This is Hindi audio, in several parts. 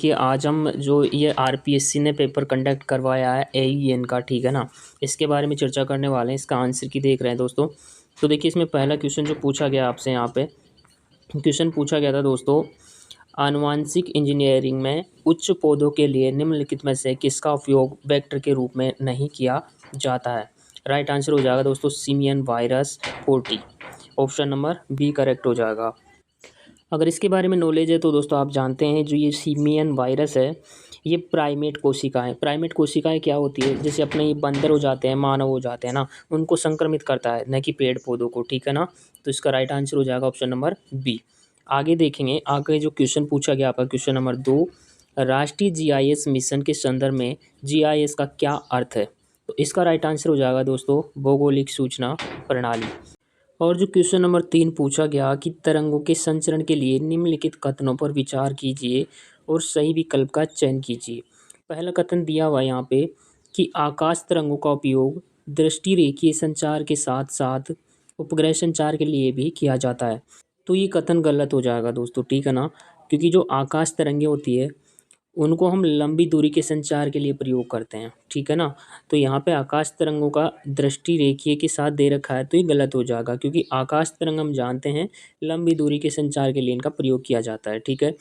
देखिए आज हम जो ये आरपीएससी ने पेपर कंडक्ट करवाया है एईएन का, ठीक है ना, इसके बारे में चर्चा करने वाले हैं। इसका आंसर की देख रहे हैं दोस्तों। तो देखिए इसमें पहला क्वेश्चन जो पूछा गया आपसे, यहाँ पे क्वेश्चन पूछा गया था दोस्तों, आनुवांशिक इंजीनियरिंग में उच्च पौधों के लिए निम्नलिखित में से किसका उपयोग वेक्टर के रूप में नहीं किया जाता है। राइट आंसर हो जाएगा दोस्तों simian virus 40। Option number B correct हो जाएगा। अगर इसके बारे में नॉलेज है तो दोस्तों आप जानते हैं जो ये सिमियन वायरस है ये प्राइमेट कोशिकाएं, प्राइमेट कोशिकाएं क्या होती है, जैसे अपने ये बंदर हो जाते हैं, मानव हो जाते हैं ना, उनको संक्रमित करता है, न कि पेड़ पौधों को, ठीक है ना। तो इसका राइट आंसर हो जाएगा ऑप्शन नंबर बी। आगे देखेंगे, आगे जो क्वेश्चन पूछा गया आपका क्वेश्चन नंबर 2, राष्ट्रीय जीआईएस मिशन के संदर्भ में जीआईएस का क्या अर्थ है। तो इसका राइट आंसर हो जाएगा दोस्तों भौगोलिक सूचना प्रणाली। और जो क्वेश्चन नंबर 3 पूछा गया कि तरंगों के संचरण के लिए निम्नलिखित कथनों पर विचार कीजिए और सही विकल्प का चयन कीजिए। पहला कथन दिया हुआ यहाँ पे कि आकाश तरंगों का उपयोग दृष्टि रेखीय संचार के साथ साथ उपग्रह संचार के लिए भी किया जाता है। तो ये कथन गलत हो जाएगा दोस्तों, ठीक है ना, क्योंकि जो आकाश तरंगें होती है उनको हम लंबी दूरी के संचार के लिए प्रयोग करते हैं, ठीक है ना। तो यहाँ पे आकाश तरंगों का दृष्टि रेखीय के साथ दे रखा है, तो ये गलत हो जाएगा, क्योंकि आकाश तरंग हम जानते हैं लंबी दूरी के संचार के लिए इनका प्रयोग किया जाता है, ठीक है।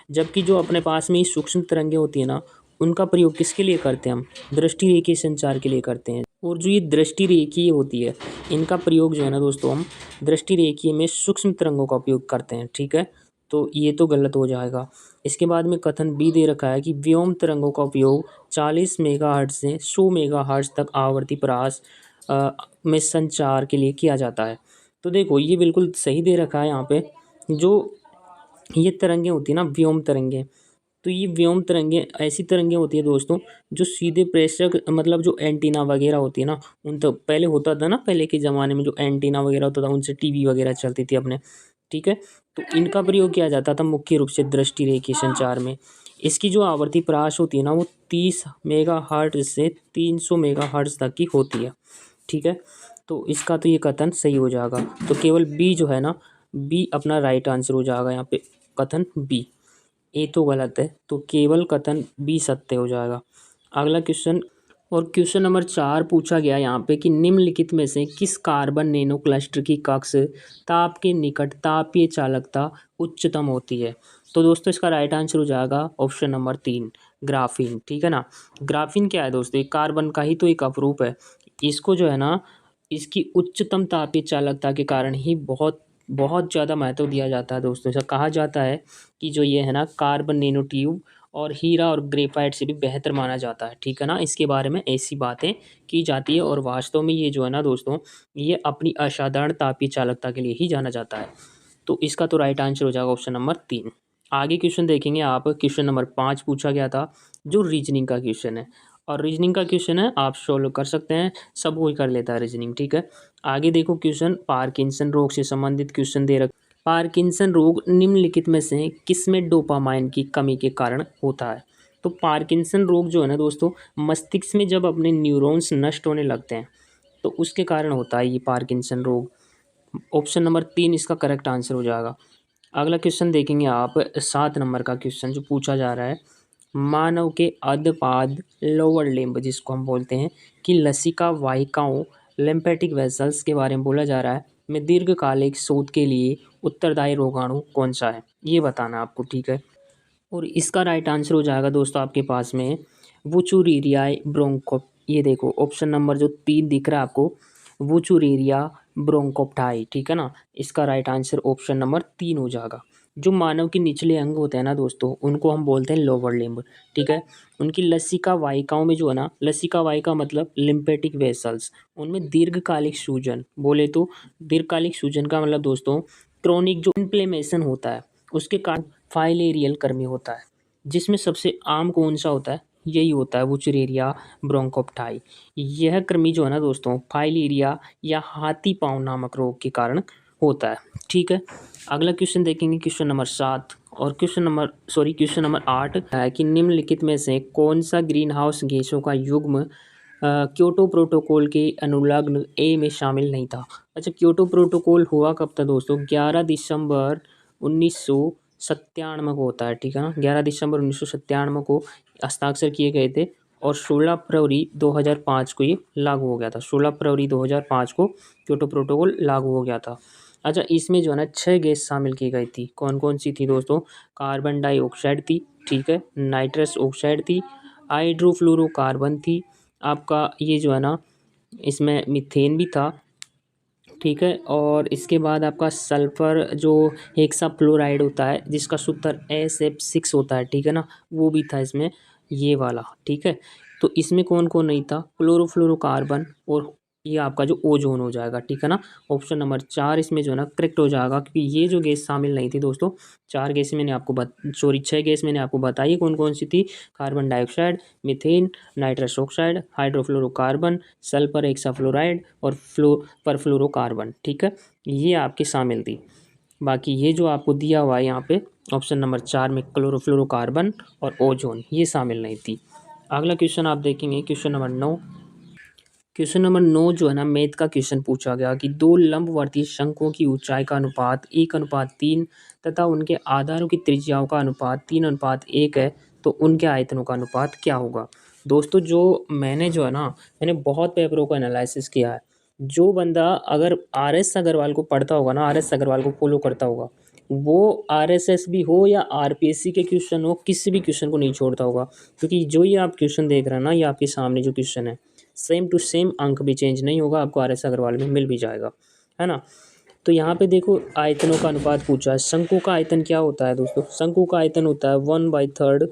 जबकि जो अपने पास में ही सूक्ष्म तरंगें होती है ना, उनका प्रयोग किसके लिए करते हैं हम, दृष्टि रेखीय संचार के लिए करते हैं। और जो ये दृष्टि रेखीय होती है इनका प्रयोग जो है ना दोस्तों, हम दृष्टि रेखीय में सूक्ष्म तरंगों का उपयोग करते हैं, ठीक है। तो ये तो गलत हो जाएगा। इसके बाद में कथन बी दे रखा है कि व्योम तरंगों का उपयोग 40 मेगाहर्ट्ज से 100 मेगाहर्ट्ज तक आवर्ती परास में संचार के लिए किया जाता है। तो देखो ये बिल्कुल सही दे रखा है यहाँ पे। जो ये तरंगें होती है ना व्योम तरंगें, तो ये व्योम तरंगें ऐसी तरंगें होती है दोस्तों जो सीधे प्रेषक, मतलब जो एंटीना वगैरह होती है ना, उन तो पहले होता था ना, पहले के ज़माने में जो एंटीना वगैरह होता था उनसे टीवी वगैरह चलती थी अपने, ठीक है। तो इनका प्रयोग किया जाता था मुख्य रूप से दृष्टि रेखीय संचार में। इसकी जो आवर्ती प्रकाश होती है ना वो 30 मेगाहर्ट्ज से 300 मेगाहर्ट्ज तक की होती है, ठीक है। तो इसका तो ये कथन सही हो जाएगा। तो केवल बी जो है ना, बी अपना राइट आंसर हो जाएगा यहाँ पे, कथन बी। ए तो गलत है, तो केवल कथन बी सत्य हो जाएगा। अगला क्वेश्चन, और क्वेश्चन नंबर 4 पूछा गया यहाँ पे कि निम्नलिखित में से किस कार्बन नैनो क्लस्टर की कक्ष ताप के निकट तापीय चालकता उच्चतम होती है। तो दोस्तों इसका राइट आंसर हो जाएगा ऑप्शन नंबर 3 ग्राफीन, ठीक है ना। ग्राफीन क्या है दोस्तों, एक कार्बन का ही तो एक अपरूप है। इसको जो है ना, इसकी उच्चतम तापीय चालकता के कारण ही बहुत बहुत ज़्यादा महत्व दिया जाता है दोस्तों। ऐसा कहा जाता है कि जो ये है ना कार्बन नैनो ट्यूब और हीरा और ग्रेफाइट से भी बेहतर माना जाता है, ठीक है ना। इसके बारे में ऐसी बातें की जाती है और वास्तव में ये जो है ना दोस्तों, ये अपनी असाधारण तापीय चालकता के लिए ही जाना जाता है। तो इसका तो राइट आंसर हो जाएगा ऑप्शन नंबर 3। आगे क्वेश्चन देखेंगे आप, क्वेश्चन नंबर 5 पूछा गया था जो रीजनिंग का क्वेश्चन है, और रीजनिंग का क्वेश्चन है, आप सोल्व कर सकते हैं, सब कोई कर लेता है रीजनिंग, ठीक है। आगे देखो क्वेश्चन, पार्किंसन रोग से संबंधित क्वेश्चन दे रखा। पार्किंसन रोग निम्नलिखित में से किसमें डोपामाइन की कमी के कारण होता है। तो पार्किंसन रोग जो है ना दोस्तों, मस्तिष्क में जब अपने न्यूरॉन्स नष्ट होने लगते हैं तो उसके कारण होता है ये पार्किंसन रोग। ऑप्शन नंबर 3 इसका करेक्ट आंसर हो जाएगा। अगला क्वेश्चन देखेंगे आप, 7 नंबर का क्वेश्चन जो पूछा जा रहा है, मानव के अधपाद लोअर लिम्ब जिसको हम बोलते हैं कि लसिका वाहिकाओं लिम्फेटिक वेसल्स के बारे में बोला जा रहा है, में दीर्घकालिक शोध के लिए उत्तरदायी रोगाणु कौन सा है, ये बताना है आपको, ठीक है। और इसका राइट आंसर हो जाएगा दोस्तों आपके पास में वुचुरिरियाई ब्रोंको। ये देखो ऑप्शन नंबर जो 3 दिख रहा है आपको, वुचुरिरिया ब्रोंकोप्टाई, ठीक है ना। इसका राइट आंसर ऑप्शन नंबर 3 हो जाएगा। जो मानव के निचले अंग होते हैं ना दोस्तों, उनको हम बोलते हैं लोअर लिम्ब, ठीक है। उनकी लसिका वाहिकाओं में जो है ना, लसिका वाहिका मतलब लिम्फेटिक वेसल्स, उनमें दीर्घकालिक सूजन, बोले तो दीर्घकालिक सूजन का मतलब दोस्तों क्रोनिक जो इन्फ्लेमेशन होता है उसके कारण फाइलेरियल कृमि होता है, जिसमें सबसे आम कौन सा होता है, यही होता है वुचुरेरिया ब्रोंकोप्टाई। यह कृमि जो है ना दोस्तों फाइलेरिया या हाथी पाँव नामक रोग के कारण होता है, ठीक है। अगला क्वेश्चन देखेंगे क्वेश्चन नंबर 7, और क्वेश्चन नंबर 8 है कि निम्नलिखित में से कौन सा ग्रीन हाउस गैसों का युग्म क्योटो प्रोटोकॉल के अनुलग्न ए में शामिल नहीं था। अच्छा, क्योटो प्रोटोकॉल हुआ कब था दोस्तों, 11 दिसंबर 1900 1997 को होता है, ठीक है ना। 11 दिसंबर 1997 को हस्ताक्षर किए गए थे और 16 फरवरी 2005 को ये लागू हो गया था। 16 फरवरी 2005 को क्योटो प्रोटोकॉल लागू हो गया था। अच्छा, इसमें जो है ना 6 गैस शामिल की गई थी। कौन कौन सी थी दोस्तों? कार्बन डाइऑक्साइड थी, ठीक है, नाइट्रस ऑक्साइड थी, हाइड्रोफ्लोरोकार्बन थी, आपका ये जो है ना इसमें मीथेन भी था, ठीक है। और इसके बाद आपका सल्फर जो हेक्साफ्लोराइड होता है जिसका सूत्र SF6 होता है, ठीक है ना, वो भी था इसमें, ये वाला, ठीक है। तो इसमें कौन कौन नहीं था? क्लोरोफ्लोरोकार्बन और ये आपका जो ओजोन हो जाएगा, ठीक है ना। ऑप्शन नंबर 4 इसमें जो है ना करेक्ट हो जाएगा, क्योंकि ये जो गैस शामिल नहीं थी दोस्तों। 4 गैसें मैंने आपको 6 गैस मैंने आपको बताई कौन कौन सी थी। Carbon dioxide, methane, nitrous oxide, hydrofluorocarbon, sulphur hexafluoride और परफ्लोरोकार्बन, ठीक है, ये आपकी शामिल थी। बाकी ये जो आपको दिया हुआ है यहाँ पे ऑप्शन नंबर 4 में क्लोरोफ्लोरोकार्बन और ओजोन, ये शामिल नहीं थी। अगला क्वेश्चन आप देखेंगे, क्वेश्चन नंबर 9। क्वेश्चन नंबर 9 जो है ना मैथ का क्वेश्चन पूछा गया कि दो लंबवर्तीय शंकुओं की ऊंचाई का अनुपात 1:3 तथा उनके आधारों की त्रिज्याओं का अनुपात 3:1 है, तो उनके आयतनों का अनुपात क्या होगा? दोस्तों जो मैंने जो है ना मैंने बहुत पेपरों को एनालिसिस किया है। जो बंदा अगर RS अग्रवाल को पढ़ता होगा ना, RS अग्रवाल को फॉलो करता होगा, वो RSS भी हो या RPSC के क्वेश्चन हो, किसी भी क्वेश्चन को नहीं छोड़ता होगा। क्योंकि जो ये आप क्वेश्चन देख रहे हैं ना, ये आपके सामने जो क्वेश्चन है सेम टू सेम, अंक भी चेंज नहीं होगा, आपको RS अग्रवाल में मिल भी जाएगा, है ना। तो यहाँ पे देखो आयतनों का अनुपात पूछा है। शंकु का आयतन क्या होता है दोस्तों? शंकु का आयतन होता है 1/3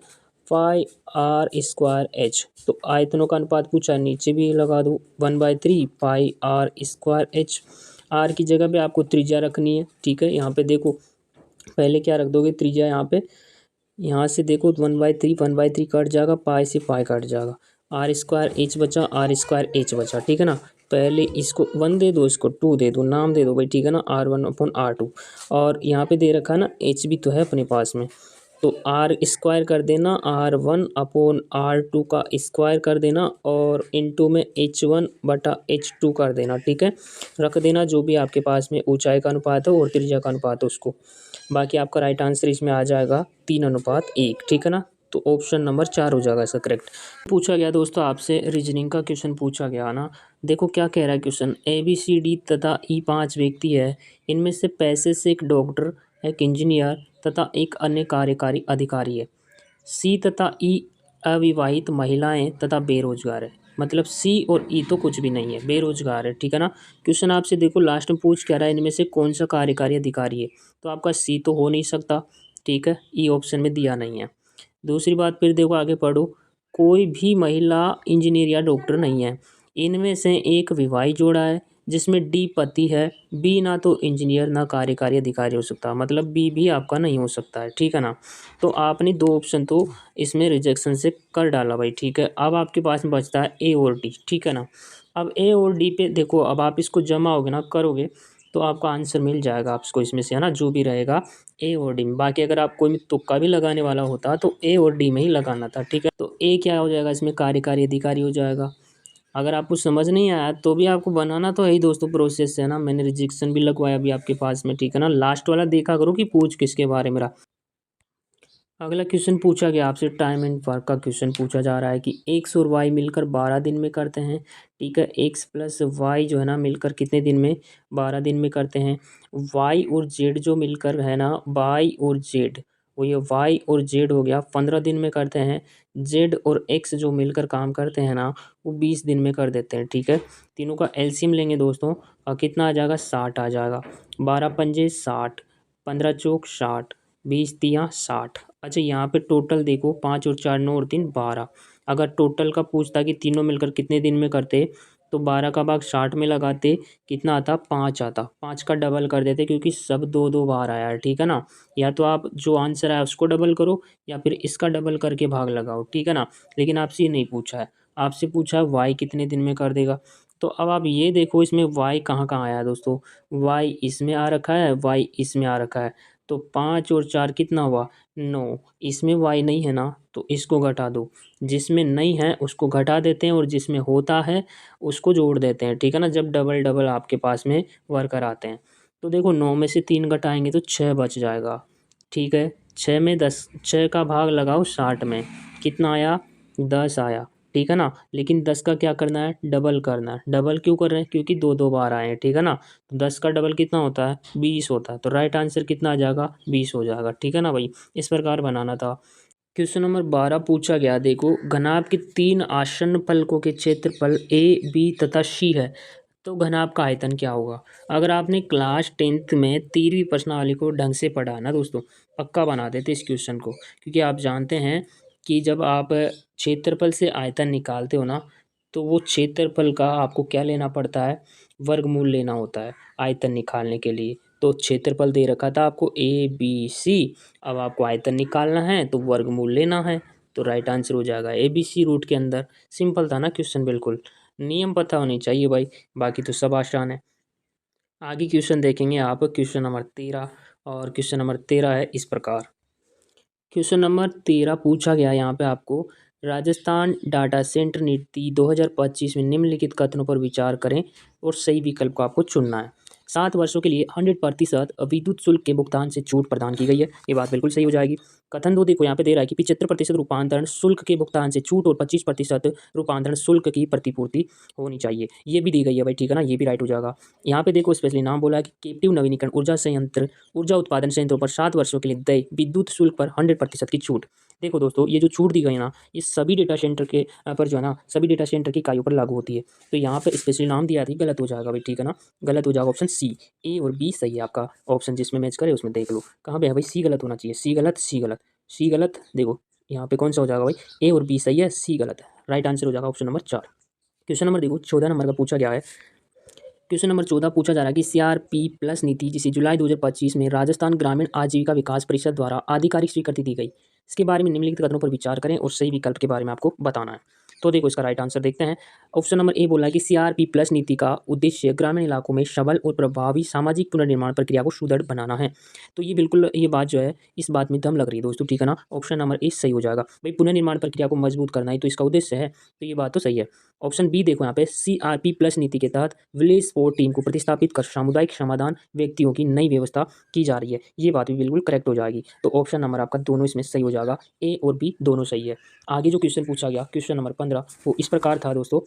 πr²h। तो आयतनों का अनुपात पूछा है, नीचे भी लगा दो 1/3 πr²h। आर की जगह पे आपको त्रिज्या रखनी है, ठीक है। यहाँ पे देखो पहले क्या रख दोगे त्रिज्या, यहाँ से देखो 1/3 कट जाएगा, पाई से पाई कट जाएगा, r²h बचा, r²h बचा, ठीक है ना। पहले इसको 1 दे दो, इसको 2 दे दो, नाम दे दो भाई, ठीक है ना, r1/r2। और यहाँ पे दे रखा है ना h भी तो है अपने पास में, तो r² कर देना, r1/r2 का स्क्वायर कर देना और इनटू में h1/h2 कर देना, ठीक है। रख देना जो भी आपके पास में ऊंचाई का अनुपात है और त्रिज्या का अनुपात है उसको। बाकी आपका राइट आंसर इसमें आ जाएगा 3:1, ठीक है ना। तो ऑप्शन नंबर 4 हो जाएगा इसका करेक्ट। पूछा गया दोस्तों आपसे रीजनिंग का क्वेश्चन पूछा गया ना। देखो क्या कह रहा है क्वेश्चन, ABCD तथा E 5 व्यक्ति है। इनमें से पैसे से एक डॉक्टर, एक इंजीनियर तथा एक अन्य कार्यकारी अधिकारी है। C तथा E अविवाहित महिलाएं तथा बेरोजगार है। मतलब C और E तो कुछ भी नहीं है, बेरोजगार है, ठीक है ना। क्वेश्चन आपसे देखो लास्ट में पूछ क्या रहा है, इनमें से कौन सा कार्यकारी अधिकारी है? तो आपका C तो हो नहीं सकता, ठीक है, E ऑप्शन में दिया नहीं है। दूसरी बात फिर देखो आगे पढ़ो, कोई भी महिला इंजीनियर या डॉक्टर नहीं है। इनमें से एक विवाहित जोड़ा है जिसमें D पति है, B ना तो इंजीनियर ना कार्यकारी अधिकारी हो सकता, मतलब B भी आपका नहीं हो सकता है, ठीक है ना। तो आपने 2 ऑप्शन तो इसमें रिजेक्शन से कर डाला भाई, ठीक है। अब आपके पास में बचता है A और D, ठीक है ना। अब A और D पे देखो, अब आप इसको जमाओगे ना, करोगे तो आपका आंसर मिल जाएगा आपको इसमें से, है ना, जो भी रहेगा A और D में। बाकी अगर आप कोई तुक्का भी लगाने वाला होता तो A और D में ही लगाना था, ठीक है। तो A क्या हो जाएगा इसमें, कार्यकारी अधिकारी हो जाएगा। अगर आपको समझ नहीं आया तो भी आपको बनाना तो है ही दोस्तों, प्रोसेस है ना। मैंने रिजेक्शन भी लगवाया अभी आपके पास में, ठीक है ना। लास्ट वाला देखा करो कि पूछ किसके बारे में रहा। अगला क्वेश्चन पूछा गया आपसे, टाइम एंड वर्क का क्वेश्चन पूछा जा रहा है कि एक्स और वाई मिलकर 12 दिन में करते हैं, ठीक है। एक्स प्लस वाई जो है ना मिलकर कितने दिन में? 12 दिन में करते हैं। वाई और जेड जो मिलकर है ना, वाई और जेड, वो ये वाई और जेड हो गया 15 दिन में करते हैं। जेड और एक्स जो मिलकर काम करते हैं ना, वो 20 दिन में कर देते हैं, ठीक है। तीनों का एलसीएम लेंगे दोस्तों और कितना आ जाएगा? 60 आ जाएगा। 12×5 = 60, 15×4 = 60, 20×3 = 60। अच्छा यहाँ पे टोटल देखो, 5 और 4 9 और 3 12। अगर टोटल का पूछता कि तीनों मिलकर कितने दिन में करते, तो 12 का भाग 60 में लगाते, कितना आता? 5 आता। 5 का डबल कर देते क्योंकि सब 2 2 बार आया है, ठीक है ना। या तो आप जो आंसर आया उसको डबल करो या फिर इसका डबल करके भाग लगाओ, ठीक है ना। लेकिन आपसे ये नहीं पूछा है, आपसे पूछा है वाई कितने दिन में कर देगा। तो अब आप ये देखो इसमें वाई कहाँ कहाँ आया है दोस्तों, वाई इसमें आ रखा है, वाई इसमें आ रखा है। तो 5 और 4 कितना हुआ? 9। इसमें वाई नहीं है ना, तो इसको घटा दो। जिसमें नहीं है उसको घटा देते हैं और जिसमें होता है उसको जोड़ देते हैं, ठीक है ना, जब डबल डबल आपके पास में वर्कर आते हैं। तो देखो 9 में से 3 घटाएंगे तो 6 बच जाएगा, ठीक है। छः में 10, 6 का भाग लगाओ 60 में, कितना आया 10 आया, ठीक है ना। लेकिन 10 का क्या करना है, डबल करना है। डबल क्यों कर रहे हैं, क्योंकि दो दो बार आए हैं, ठीक है ना। तो 10 का डबल कितना होता है, 20 होता है। तो राइट आंसर कितना आ जाएगा, 20 हो जाएगा, ठीक है ना भाई। इस प्रकार बनाना था। क्वेश्चन नंबर 12 पूछा गया, देखो घनाभ के 3 आसन्न फलकों के क्षेत्रफल ए बी तथा सी है, तो घनाभ का आयतन क्या होगा। अगर आपने क्लास 10th में 13वीं प्रश्नावली को ढंग से पढ़ा ना दोस्तों, पक्का बना देते इस क्वेश्चन को। क्योंकि आप जानते हैं कि जब आप क्षेत्रफल से आयतन निकालते हो ना, तो वो क्षेत्रफल का आपको क्या लेना पड़ता है, वर्गमूल लेना होता है आयतन निकालने के लिए। तो क्षेत्रफल दे रखा था आपको ABC, अब आपको आयतन निकालना है तो वर्गमूल लेना है। तो राइट आंसर हो जाएगा ABC रूट के अंदर। सिंपल था ना क्वेश्चन, बिल्कुल नियम पता होनी चाहिए भाई, बाकी तो सब आसान है। आगे क्वेश्चन देखेंगे आप, क्वेश्चन नंबर 13, और क्वेश्चन नंबर 13 है इस प्रकार। क्वेश्चन नंबर 13 पूछा गया यहाँ पे आपको, राजस्थान डाटा सेंटर नीति 2025 में निम्नलिखित कथनों पर विचार करें और सही विकल्प को आपको चुनना है। 7 वर्षों के लिए 100% विद्युत शुल्क के भुगतान से छूट प्रदान की गई है, ये बात बिल्कुल सही हो जाएगी। कथन 2 देखो यहाँ पे दे रहा है कि 75% रूपांतरण शुल्क के भुगतान से छूट और 25% रूपांतरण शुल्क की प्रतिपूर्ति होनी चाहिए, ये भी दी गई है भाई, ठीक है ना, ये भी राइट हो जाएगा। यहाँ पे देखो स्पेशली नाम बोला है कि कैप्टिव नवीनीकरण ऊर्जा उत्पादन संयंत्रों पर 7 वर्षों के लिए देय विद्युत शुल्क पर 100% की छूट। देखो दोस्तों, ये जो छूट दी गई है ना, ये सभी डेटा सेंटर के पर जो है ना, सभी डेटा सेंटर की इकाइयों पर लागू होती है। तो यहाँ पे स्पेशली नाम दिया थी, गलत हो जाएगा भाई, ठीक है ना, गलत हो जाएगा ऑप्शन सी। ए और बी सही है आपका, ऑप्शन जिसमें मैच करे उसमें देख लो। कहाँ पे है भाई, सी गलत होना चाहिए, सी गलत, सी गलत, सी गलत। देखो यहाँ पे कौन सा हो जाएगा भाई, ए और बी सही है, सी गलत है। राइट आंसर हो जाएगा ऑप्शन नंबर 4। क्वेश्चन नंबर देखो 14 नंबर का पूछा गया है। क्वेश्चन नंबर 14 पूछा जा रहा है कि CRP+ नीति जिसे जुलाई 2025 में राजस्थान ग्रामीण आजीविका विकास परिषद द्वारा आधिकारिक स्वीकृति दी गई, इसके बारे में निम्नलिखित कथनों पर विचार करें और सही विकल्प के बारे में आपको बताना है। तो देखो इसका राइट आंसर देखते हैं। ऑप्शन नंबर ए बोला है कि CRP+ नीति का उद्देश्य ग्रामीण इलाकों में सबल और प्रभावी सामाजिक पुनर्निर्माण प्रक्रिया को सुदृढ़ बनाना है। तो ये बिल्कुल, ये बात जो है इस बात में दम लग रही है दोस्तों, ठीक है ना। ऑप्शन नंबर ए सही हो जाएगा भाई, पुनर्निर्माण प्रक्रिया को मजबूत करना ही तो इसका उद्देश्य है, तो ये बात तो सही है। ऑप्शन बी देखो यहाँ पे, CRP+ नीति के तहत विलेज स्पोर्ट टीम को प्रतिस्थापित कर सामुदायिक समाधान व्यक्तियों की नई व्यवस्था की जा रही है, ये बात भी बिल्कुल करेक्ट हो जाएगी। तो ऑप्शन नंबर आपका दोनों इसमें सही हो जाएगा, ए और बी दोनों सही है। आगे जो क्वेश्चन पूछा गया क्वेश्चन नंबर 15, वो इस प्रकार था दोस्तों।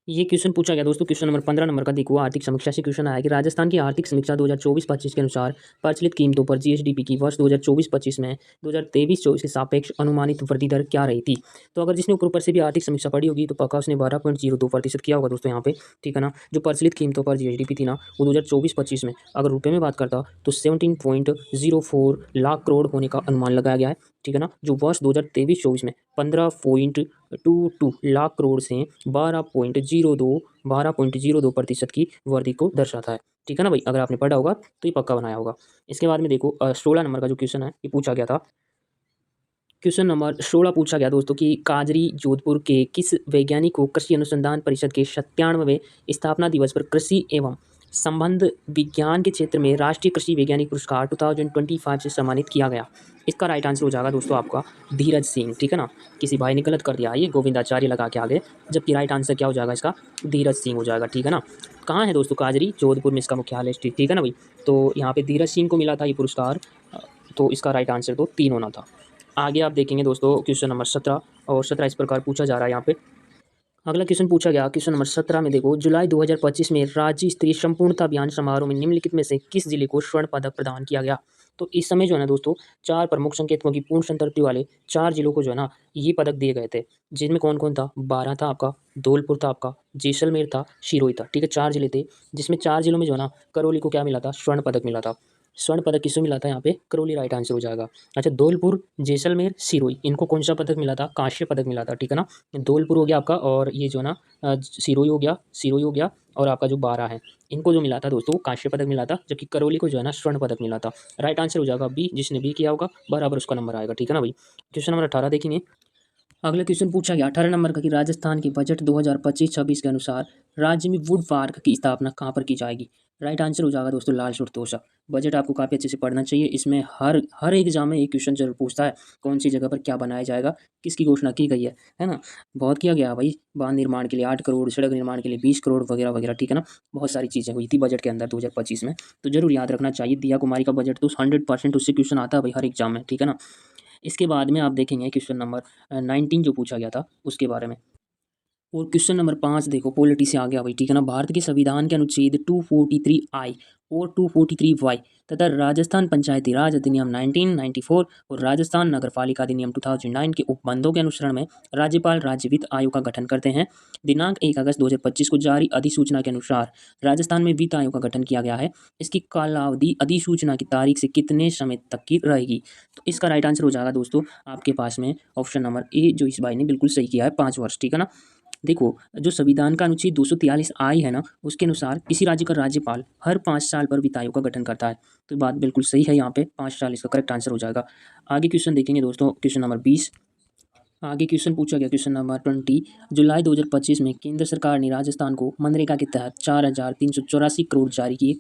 ये क्वेश्चन पूछा गया दोस्तों, क्वेश्चन नंबर 15 नंबर का देखो, आर्थिक समीक्षा से क्वेश्चन आया कि राजस्थान की आर्थिक समीक्षा 2024-25 के अनुसार प्रचलित कीमतों पर GSDP की वर्ष 2024-25 में 2023-24 के सापेक्ष अनुमानित वृद्धि दर क्या रही थी। तो अगर जिसने ऊपर से भी आर्थिक समीक्षा पढ़ी होगी तो पक्का उसने 12.02% किया होगा दोस्तों यहाँ पे, ठीक है ना। जो प्रचलित कीमतों पर GSDP थी ना, वो 2024-25 में अगर रुपये में बात करता तो 17.04 लाख करोड़ होने का अनुमान लगाया गया है, ठीक है ना। जो वर्ष 2023-24 में 15.22 लाख करोड़ से 12.02% की वृद्धि को दर्शाता है, ठीक है ना भाई। अगर आपने पढ़ा होगा तो ये पक्का बनाया होगा। इसके बाद में देखो 16 नंबर का जो क्वेश्चन है ये पूछा गया था। क्वेश्चन नंबर 16 पूछा गया दोस्तों कि काजरी जोधपुर के किस वैज्ञानिक को कृषि अनुसंधान परिषद के 97वें स्थापना दिवस पर कृषि एवं संबंध विज्ञान के क्षेत्र में राष्ट्रीय कृषि वैज्ञानिक पुरस्कार 2025 से सम्मानित किया गया। इसका राइट आंसर हो जाएगा दोस्तों आपका धीरज सिंह, ठीक है ना। किसी भाई ने गलत कर दिया, ये गोविंदाचार्य लगा के आगे, जबकि राइट आंसर क्या हो जाएगा इसका, धीरज सिंह हो जाएगा, ठीक है ना। कहाँ है दोस्तों काजरी, जोधपुर में इसका मुख्यालय स्थित, ठीक है ना भाई। तो यहाँ पे धीरज सिंह को मिला था ये पुरस्कार, तो इसका राइट आंसर तो 3 होना था। आगे आप देखेंगे दोस्तों क्वेश्चन नंबर 17, और 17 इस प्रकार पूछा जा रहा है यहाँ पे। अगला क्वेश्चन पूछा गया क्वेश्चन नंबर 17 में देखो, जुलाई 2025 में राज्य स्तरीय संपूर्णता अभियान समारोह में निम्नलिखित में से किस जिले को स्वर्ण पदक प्रदान किया गया। तो इस समय जो है ना दोस्तों, 4 प्रमुख संकेतकों की पूर्ण संतृप्ति वाले 4 जिलों को जो है ना ये पदक दिए गए थे, जिनमें कौन कौन था, बारां था आपका, धौलपुर था आपका, जैसलमेर था, सिरोही था, ठीक है। 4 जिले थे, जिसमें 4 जिलों में जो है ना करौली को क्या मिला था, स्वर्ण पदक मिला था। स्वर्ण पदक किसको मिला था यहाँ पे, करौली राइट आंसर हो जाएगा। अच्छा, धौलपुर, जैसलमेर, सिरोही, इनको कौन सा पदक मिला था, कांस्य पदक मिला था, ठीक है ना। धौलपुर हो गया आपका, और ये जो ना सिरोही हो गया, सिरोही हो गया, और आपका जो बारह है, इनको जो मिला था दोस्तों कांस्य पदक मिला था, जबकि करौली को जो है ना स्वर्ण पदक मिला था। राइट आंसर हो जाएगा बी, जिसने बी किया होगा बराबर उसका नंबर आएगा, ठीक है ना भाई। क्वेश्चन नंबर 18 देखेंगे। अगला क्वेश्चन पूछा गया 18 नंबर का कि राजस्थान के बजट 2025-26 के अनुसार राज्य में वुड पार्क की स्थापना कहाँ पर की जाएगी। राइट आंसर हो जाएगा दोस्तों लाल सुरतोषा। बजट आपको काफ़ी अच्छे से पढ़ना चाहिए, इसमें हर हर एग्जाम में एक क्वेश्चन जरूर पूछता है कौन सी जगह पर क्या बनाया जाएगा, किसकी घोषणा की गई है ना। बहुत किया गया भाई, बांध निर्माण के लिए 8 करोड़, सड़क निर्माण के लिए 20 करोड़ वगैरह वगैरह, ठीक है ना। बहुत सारी चीज़ें हुई थी बजट के अंदर 2025 में, तो जरूर याद रखना चाहिए। दिया कुमारी का बजट तो 100% उससे क्वेश्चन आता है भाई हर एग्जाम में, ठीक है ना। इसके बाद में आप देखेंगे क्वेश्चन नंबर 19 जो पूछा गया था उसके बारे में। और क्वेश्चन नंबर 5 देखो पॉलिटी से आ गया भाई, ठीक है ना। भारत के संविधान के अनुच्छेद 243I और 243Y तथा राजस्थान पंचायती राज अधिनियम 1994 और राजस्थान नगर पालिका अधिनियम 2009 के उपबंधों के अनुसरण में राज्यपाल राज्य वित्त आयोग का गठन करते हैं। दिनांक 1 अगस्त 2025 को जारी अधिसूचना के अनुसार राजस्थान में वित्त आयोग का गठन किया गया है। इसकी कालावधि अधिसूचना की तारीख से कितने समय तक की रहेगी। तो इसका राइट आंसर हो जाएगा दोस्तों आपके पास में ऑप्शन नंबर ए, जो इस भाई ने बिल्कुल सही किया है, 5 वर्ष, ठीक है ना। देखो जो संविधान का अनुच्छेद 243 है ना, उसके अनुसार किसी राज्य का राज्यपाल हर 5 साल पर वित्त आयोग का गठन करता है। तो बात बिल्कुल सही है, यहाँ पे 5 साल इसका करेक्ट आंसर हो जाएगा। आगे क्वेश्चन देखेंगे दोस्तों, क्वेश्चन नंबर 20। आगे क्वेश्चन पूछा गया क्वेश्चन नंबर 20। जुलाई 2025 में केंद्र सरकार ने राजस्थान को मनरेगा के तहत 4,384 करोड़ जारी किए।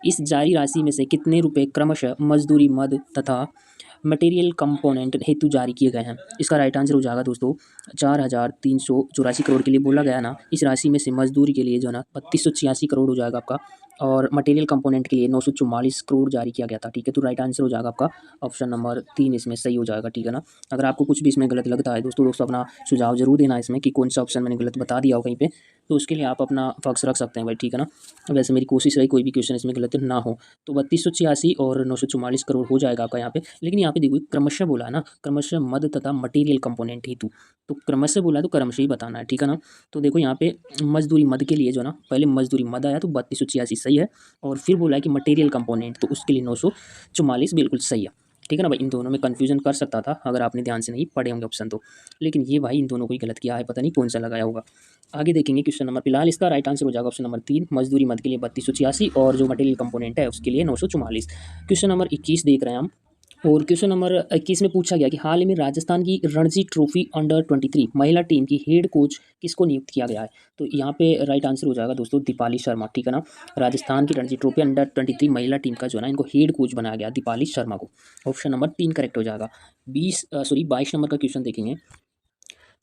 इस जारी राशि में से कितने रुपए क्रमशः मजदूरी मद तथा मटेरियल कंपोनेंट हेतु जारी किए गए हैं। इसका राइट आंसर हो जाएगा दोस्तों 4,384 करोड़ के लिए बोला गया ना। इस राशि में से मजदूरी के लिए जो है ना 3286 करोड़ हो जाएगा आपका, और मटेरियल कंपोनेंट के लिए 944 करोड़ जारी किया गया था, ठीक है। तो राइट आंसर हो जाएगा आपका ऑप्शन नंबर 3 इसमें सही हो जाएगा, ठीक है ना। अगर आपको कुछ भी इसमें गलत लगता है दोस्तों अपना सुझाव जरूर देना इसमें कि कौन सा ऑप्शन मैंने गलत बता दिया हो कहीं पे, तो उसके लिए आप अपना पक्ष रख सकते हैं भाई, ठीक है ना। वैसे मेरी कोशिश रही कोई भी क्वेश्चन इसमें गलत ना हो। तो 3286 और 944 करोड़ हो जाएगा आपका यहाँ पे। लेकिन यहाँ पे देखो क्रमशः बोला है ना, क्रमशः मद तथा मटेरियल कंपोनेंट हेतु, तो क्रमशः बोला है तो क्रमशः ही बताना है, ठीक है ना। तो देखो यहाँ पे मजदूरी मद के लिए जो है ना, पहले मजदूरी मद आया तो 3286 सही है, और फिर बोला है कि मटेरियल कंपोनेंट तो उसके लिए 944 बिल्कुल सही है, ठीक है ना भाई। इन दोनों में कंफ्यूजन कर सकता था अगर आपने ध्यान से नहीं पढ़े होंगे ऑप्शन तो, लेकिन ये भाई इन दोनों को ही गलत किया है, पता नहीं कौन सा लगाया होगा। आगे देखेंगे क्वेश्चन नंबर, फिलहाल इसका राइट आंसर हो जाएगा ऑप्शन नंबर 3, मजदूरी मद के लिए 3286 और जो मटेरियल कंपोनेंट है उसके लिए 944। क्वेश्चन नंबर 21 देख रहे हैं हम, और क्वेश्चन नंबर 21 में पूछा गया कि हाल ही में राजस्थान की रणजी ट्रॉफी अंडर 23 महिला टीम की हेड कोच किसको नियुक्त किया गया है। तो यहाँ पे राइट आंसर हो जाएगा दोस्तों दीपाली शर्मा, ठीक है ना। राजस्थान की रणजी ट्रॉफी अंडर 23 महिला टीम का जो है ना, इनको हेड कोच बनाया गया दीपाली शर्मा को। ऑप्शन नंबर 3 करेक्ट हो जाएगा। 22 नंबर का क्वेश्चन देखेंगे,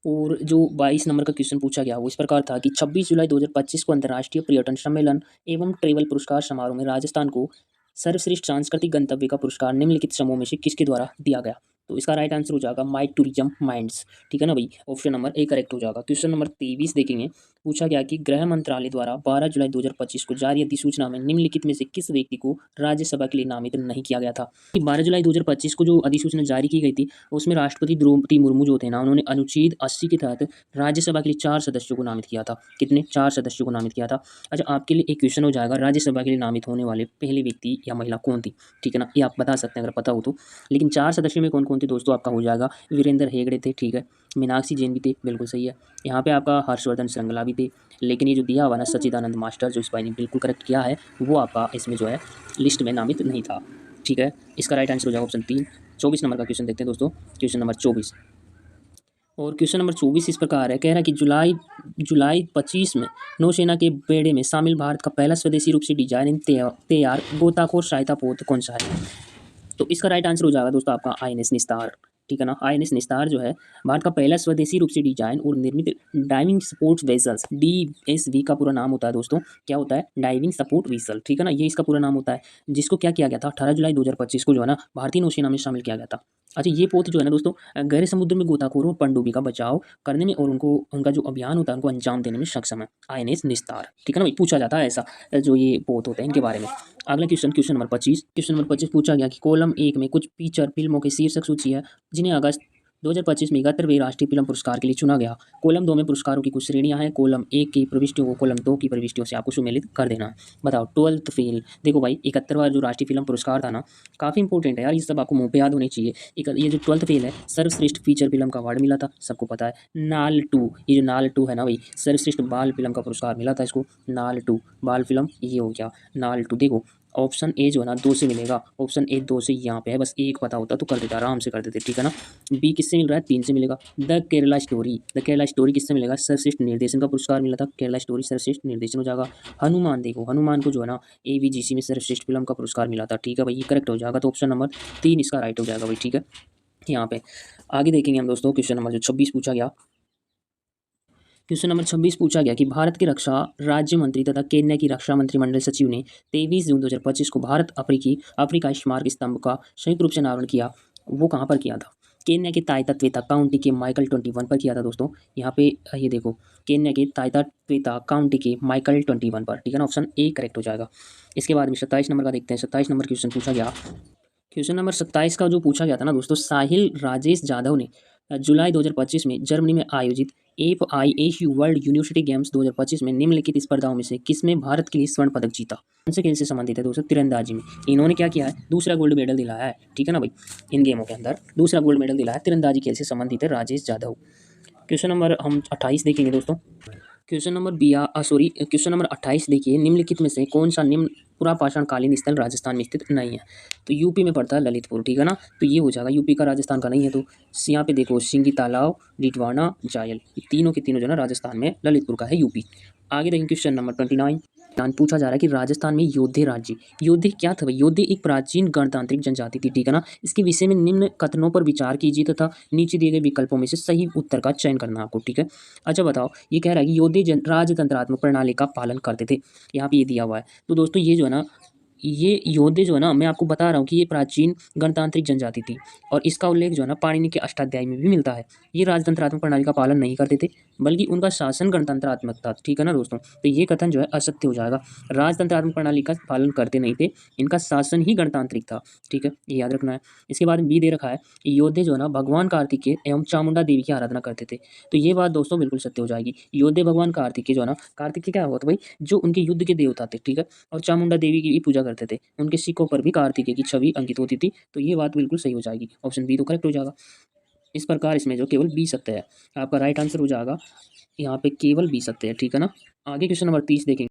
और जो 22 नंबर का क्वेश्चन पूछा गया वो इस प्रकार था कि 26 जुलाई 2025 को अंतर्राष्ट्रीय पर्यटन सम्मेलन एवं ट्रेवल पुरस्कार समारोह में राजस्थान को सर्वश्रेष्ठ सांस्कृतिक गंतव्य का पुरस्कार निम्नलिखित समूह में से किसके द्वारा दिया गया। तो इसका राइट आंसर हो जाएगा माई टूरिज्म माइंड्स, ठीक है ना भाई। ऑप्शन नंबर ए करेक्ट हो जाएगा। क्वेश्चन नंबर 23 देखेंगे, पूछा गया कि गृह मंत्रालय द्वारा 12 जुलाई 2025 को जारी अधिसूचना में निम्नलिखित में से किस व्यक्ति को राज्यसभा के लिए नामित नहीं किया गया था। कि 12 जुलाई 2025 को जो अधिसूचना जारी की गई थी उसमें राष्ट्रपति द्रौपदी मुर्मू जो थे ना, उन्होंने अनुच्छेद 80 के तहत राज्यसभा के लिए 4 सदस्यों को नामित किया था। कितने? 4 सदस्यों को नामित किया था। अच्छा, आपके लिए एक क्वेश्चन हो जाएगा, राज्यसभा के लिए नामित होने वाले पहले व्यक्ति या महिला कौन थी, ठीक है ना। ये आप बता सकते हैं अगर पता हो तो। लेकिन 4 सदस्यों में कौन कौन थे दोस्तों, आपका हो जाएगा वीरेंद्र हेगड़े थे, ठीक है। मीनाक्षी जैन भी थे, बिल्कुल सही है। यहाँ पे आपका हर्षवर्धन श्रृंगला भी थे। लेकिन ये जो दिया हुआ ना सच्चिदानंद मास्टर, जो इस भाई ने बिल्कुल करेक्ट किया है, वो आपका इसमें जो है लिस्ट में नामित नहीं था, ठीक है। इसका राइट आंसर हो जाएगा ऑप्शन 3। 24 नंबर का क्वेश्चन देखते हैं दोस्तों, क्वेश्चन नंबर 24। और क्वेश्चन नंबर 24 इस प्रकार है, कह रहा है कि जुलाई 25 में नौसेना के बेड़े में शामिल भारत का पहला स्वदेशी रूप से डिजाइन तैयार गोताखोर सहायता पोत कौन सा है। तो इसका राइट आंसर हो जाएगा दोस्तों आपका INS निस्तार, ठीक है ना। INS निस्तार जो है भारत का पहला स्वदेशी रूप से डिजाइन और निर्मित डाइविंग सपोर्ट वेसल्स, DSV का पूरा नाम होता है दोस्तों, क्या होता है, डाइविंग सपोर्ट वेसल, ठीक है ना। ये इसका पूरा नाम होता है, जिसको क्या किया गया था 18 जुलाई 2025 को जो है ना भारतीय नौसेना में शामिल किया गया था। अच्छा, ये पोत जो है ना दोस्तों गहरे समुद्र में गोताखोरों पनडुब्बी का बचाव करने में और उनका जो अभियान होता है उनको अंजाम देने में सक्षम है। INS निस्तार, ठीक है ना भाई। पूछा जाता है ऐसा जो ये पोत होते हैं इनके बारे में। अगला question, question number 25। Question number 25 पूछा गया कि कॉलम 1 में कुछ फीचर फिल्मों की शीर्षक सूची है जिन्हें अगस्त 2025 में 71वें राष्ट्रीय फिल्म पुरस्कार के लिए चुना गया। कॉलम 2 में पुरस्कारों की कुछ श्रेणियां हैं। कॉलम 1 की प्रविष्टियों को कॉलम 2 की प्रविष्टियों से आपको सुमेलित कर देना है। बताओ 12th फेल, देखो भाई 71वां जो राष्ट्रीय फिल्म पुरस्कार था ना, काफ़ी इंपॉर्टेंट है यार, ये सब आपको मुंह पे याद होने चाहिए। ये जो 12th फेल है, सर्वश्रेष्ठ फीचर फिल्म का अवार्ड मिला था, सबको पता है। नाल 2, ये जो नाल 2 है ना भाई, सर्वश्रेष्ठ बाल फिल्म का पुरस्कार मिला था इसको। नाल 2 बाल फिल्म, ये हो गया नाल 2। देखो ऑप्शन ए जो है ना 2 से मिलेगा, ऑप्शन ए 2 से यहाँ पे है, बस एक पता होता तो कर देते, आराम से कर देते, ठीक है ना। बी किससे मिल रहा है, 3 से मिलेगा। द केरला स्टोरी किससे मिलेगा, सर्वश्रेष्ठ निर्देशन का पुरस्कार मिला था, केरला स्टोरी सर्वश्रेष्ठ निर्देशन हो जाएगा। हनुमान देखो, हनुमान को जो है ना एवीजीसी में सर्वश्रेष्ठ फिल्म का पुरस्कार मिला था, ठीक है भाई, ये करेक्ट हो जाएगा, तो ऑप्शन नंबर 3 इसका राइट हो जाएगा भाई, ठीक है। यहाँ पे आगे देखेंगे हम दोस्तों, क्वेश्चन नंबर जो 26 पूछा गया, क्वेश्चन नंबर 26 पूछा गया कि भारत के रक्षा राज्य मंत्री तथा केन्या की रक्षा मंत्रिमंडल सचिव ने 23 जून 2025 को भारत अफ्रीका स्मारक स्तंभ का संयुक्त रूप से अनावरण किया, वो कहाँ पर किया था। केन्या के ताइता त्वेता काउंटी के माइकल 21 पर किया था दोस्तों। यहाँ पे ये देखो, केन्या के ताइता त्वेता काउंटी के माइकल 21 पर, ठीक है ना, ऑप्शन ए करेक्ट हो जाएगा। इसके बाद में 27 नंबर का देखते हैं, 27 नंबर क्वेश्चन पूछा गया, क्वेश्चन नंबर 27 का जो पूछा गया था ना दोस्तों, साहिल राजेश जाधव ने जुलाई 2025 में जर्मनी में आयोजित FIAU वर्ल्ड यूनिवर्सिटी गेम्स 2025 में निम्नलिखित स्पर्धाओं में से किसमें भारत के लिए स्वर्ण पदक जीता। कौन से खेल से संबंधित है दोस्तों, तीरंदाजी में। इन्होंने क्या किया है, दूसरा गोल्ड मेडल दिलाया है, ठीक है ना भाई, इन गेमों के अंदर दूसरा गोल्ड मेडल दिलाया है, तीरंदाजी खेल से संबंधित है राजेश जाधव। क्वेश्चन नंबर हम 28 देखेंगे दोस्तों। क्वेश्चन नंबर 28 देखिए, निम्नलिखित में से कौन सा निम्न पुरापाषाण कालीन स्थल राजस्थान में स्थित नहीं है। तो यूपी में पड़ता है ललितपुर, ठीक है ना, तो ये हो जाएगा, यूपी का राजस्थान का नहीं है। तो यहाँ पे देखो, सिंगी तालाब, डिडवाना, जायल, ये तीनों के तीनों जो है ना राजस्थान में, ललितपुर का है यूपी। आगे देखेंगे क्वेश्चन नंबर 29, पूछा जा रहा है कि राजस्थान में योद्धे राज्य, योद्धे क्या था भाई, योद्धे एक प्राचीन गणतांत्रिक जनजाति थी, ठीक है ना। इसके विषय में निम्न कथनों पर विचार कीजिए तथा नीचे दिए गए विकल्पों में से सही उत्तर का चयन करना आपको, ठीक है। अच्छा बताओ, ये कह रहा है कि योद्धे राजतंत्रात्मक प्रणाली का पालन करते थे, यहाँ पे ये दिया हुआ है। तो दोस्तों ये जो है ना, ये योद्धे जो है ना, मैं आपको बता रहा हूँ कि ये प्राचीन गणतांत्रिक जनजाति थी, और इसका उल्लेख जो है ना पाणिनि के अष्टाध्यायी में भी मिलता है। ये राजतंत्रात्मक प्रणाली का पालन नहीं करते थे, बल्कि उनका शासन गणतंत्रात्मक था, ठीक है ना दोस्तों। तो ये कथन जो है असत्य हो जाएगा, राजतंत्रात्मक प्रणाली का पालन करते नहीं थे, इनका शासन ही गणतांत्रिक था, ठीक है, ये याद रखना है। इसके बाद बी दे रखा है, योद्धे जो है ना भगवान कार्तिकेय एवं चामुंडा देवी की आराधना करते थे। तो ये बात दोस्तों बिल्कुल सत्य हो जाएगी, योद्धे भगवान कार्तिकेय जो है ना, कार्तिकेय क्या हुआ था भाई, जो उनके युद्ध के देवता थे, ठीक है, और चामुंडा देवी की भी पूजा करते थे, उनके सिक्कों पर भी कार्तिकेय की छवि अंकित होती थी। तो ये बात बिल्कुल सही हो जाएगी, ऑप्शन बी तो करेक्ट हो जाएगा। इस प्रकार इसमें जो केवल बी सत्य है, आपका राइट आंसर हो जाएगा यहाँ पे केवल बी सत्य है, ठीक है ना। आगे क्वेश्चन नंबर 30 देखेंगे।